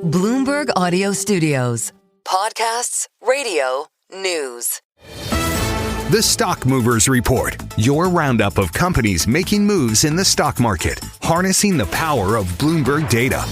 Bloomberg Audio Studios. Podcasts, radio, news. The Stock Movers Report, your roundup of companies making moves in the stock market, harnessing the power of Bloomberg data.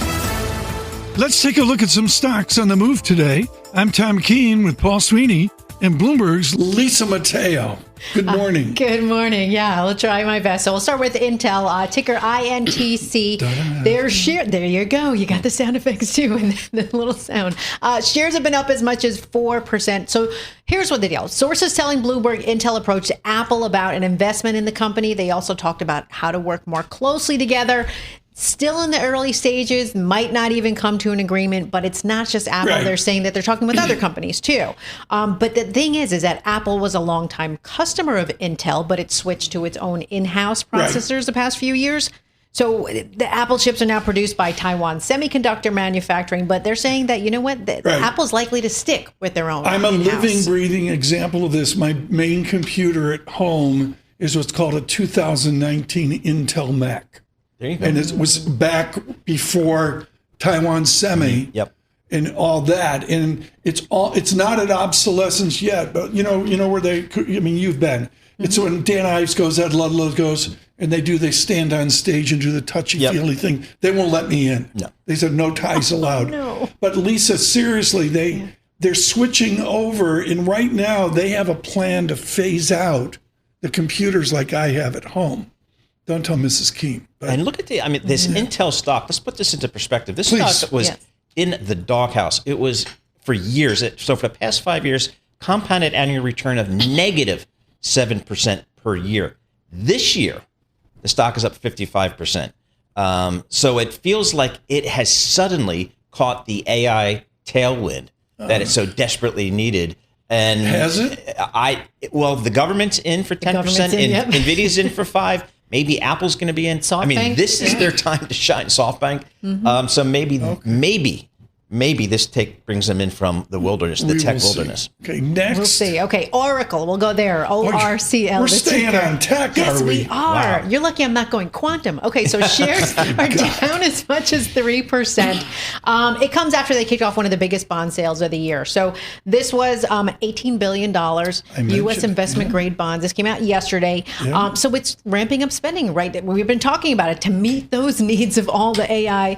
Let's take a look at some stocks on the move today. I'm Tom Keene with Paul Sweeney and Bloomberg's Lisa Mateo. Good morning. Good morning. Yeah, I'll try my best. So we'll start with Intel, ticker INTC. Their share, there you go. You got the sound effects too, and the little sound. Shares have been up as much as 4%. So here's what the deal. Sources telling Bloomberg Intel approached Apple about an investment in the company. They also talked about how to work more closely together. Still in the early stages, might not even come to an agreement, but it's not just Apple. Right. They're saying that they're talking with other companies too. But the thing is that Apple was a longtime customer of Intel, but it switched to its own in-house processors the past few years. So the Apple chips are now produced by Taiwan Semiconductor Manufacturing, but they're saying that, you know what, Apple's likely to stick with their own I'm a in-house. living, breathing example of this. My main computer at home is what's called a 2019 Intel Mac. There you go. And it was back before Taiwan Semi and all that. And it's not at obsolescence yet, but you know where you've been. It's when Dan Ives goes, Ed Ludlow goes, and they stand on stage and do the touchy-feely thing. They won't let me in. No. They said no ties allowed. No. But Lisa, seriously, they're switching over, and right now they have a plan to phase out the computers like I have at home. Don't tell Mrs. Keene. And look at this Intel stock. Let's put this into perspective. This stock was in the doghouse. It was for years. So for the past 5 years, compounded annual return of negative 7% per year. This year, the stock is up 55%. So it feels like it has suddenly caught the AI tailwind that it so desperately needed. And has it? Well, the government's in for 10%. NVIDIA's in for 5%. Maybe Apple's going to be in. SoftBank, this is their time to shine. SoftBank. So maybe this brings them in from the wilderness, the tech wilderness. Okay, next. We'll see. Okay, Oracle. We'll go there. ORCL. We're staying on tech, yes, are we? Yes, we are. Wow. You're lucky I'm not going quantum. Okay, so shares are down as much as 3%. It comes after they kicked off one of the biggest bond sales of the year. So this was $18 billion U.S. investment grade bonds. This came out yesterday. Yeah. So it's ramping up spending, right? We've been talking about it to meet those needs of all the AI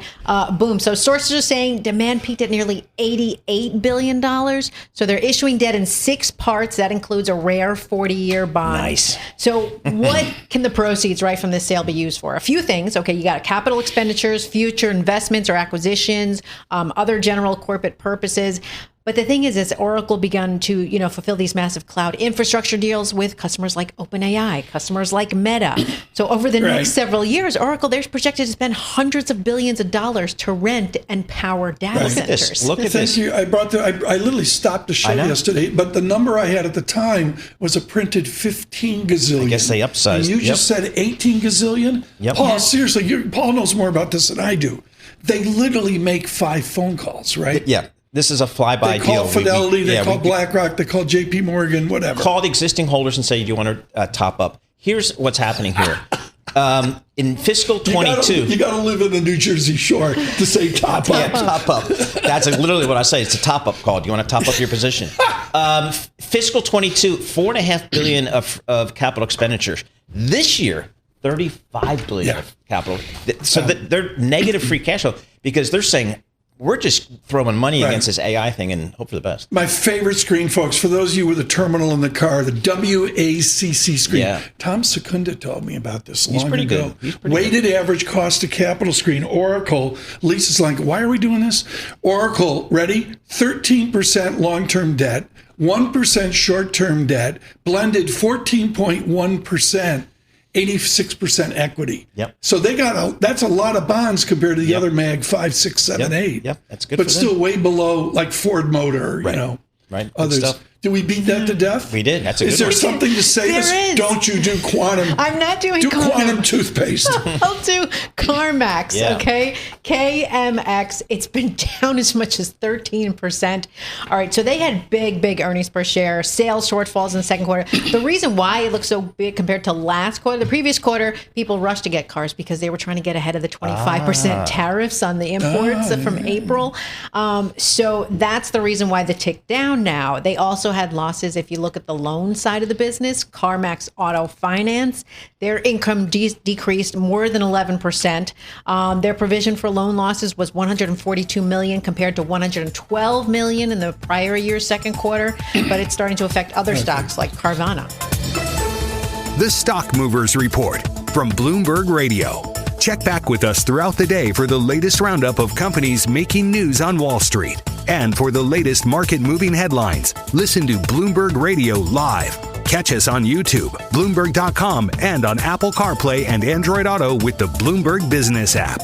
boom. So sources are saying demand peaked at nearly $88 billion. So they're issuing debt in 6 parts. That includes a rare 40-year bond. Nice. So what can the proceeds from this sale be used for? A few things. Okay, you got capital expenditures, future investments or acquisitions, other general corporate purposes. But the thing is Oracle begun to, fulfill these massive cloud infrastructure deals with customers like OpenAI, customers like Meta. So over the next several years, Oracle, they're projected to spend hundreds of billions of dollars to rent and power data centers. Look at this. Thank you. I literally stopped the show yesterday, but the number I had at the time was a printed 15 gazillion. I guess they upsized. And you just said 18 gazillion? Yep. Paul, seriously, Paul knows more about this than I do. They literally make 5 phone calls, right? Yeah. This is a flyby deal. They call Fidelity, they call BlackRock, they call JP Morgan, whatever. Call the existing holders and say, do you want to top up? Here's what's happening here. In fiscal 22. You got to live in the New Jersey Shore to say top up. Yeah, top up. That's literally what I say. It's a top up call. Do you want to top up your position? Fiscal 22, $4.5 billion of capital expenditures. This year, $35 billion of capital. So they're negative free cash flow because they're saying, we're just throwing money against this AI thing and hope for the best. My favorite screen, folks, for those of you with a terminal in the car, the WACC screen. Yeah. Tom Secunda told me about this long ago. He's pretty Weighted good. average cost of capital screen. Oracle, Lisa's like, why are we doing this? Oracle, ready? 13% long-term debt, 1% short-term debt, blended 14.1%. 86% equity. Yep. So that's a lot of bonds compared to the other MAG 5, 6, 7, 8. Yep. That's good. But still way below like Ford Motor, Right. Good others. stuff. Did we beat that to death? We did. That's a good Is there one. something to say There this? is. Don't you do quantum? I'm not doing do quantum toothpaste. I'll do CarMax, Yeah. okay? KMX, it's been down as much as 13%. All right, so they had big earnings per share, sales shortfalls in the second quarter. The reason why it looks so big compared to last quarter, the previous quarter, people rushed to get cars because they were trying to get ahead of the 25% tariffs on the imports from April. So that's the reason why the tick down now. They also had losses if you look at the loan side of the business. CarMax Auto Finance, their income decreased more than 11%. Their provision for loan losses was $142 million compared to $112 million in the prior year's second quarter, but it's starting to affect other stocks like Carvana. The Stock Movers Report from Bloomberg Radio. Check back with us throughout the day for the latest roundup of companies making news on Wall Street. And for the latest market-moving headlines, listen to Bloomberg Radio live. Catch us on YouTube, Bloomberg.com, and on Apple CarPlay and Android Auto with the Bloomberg Business app.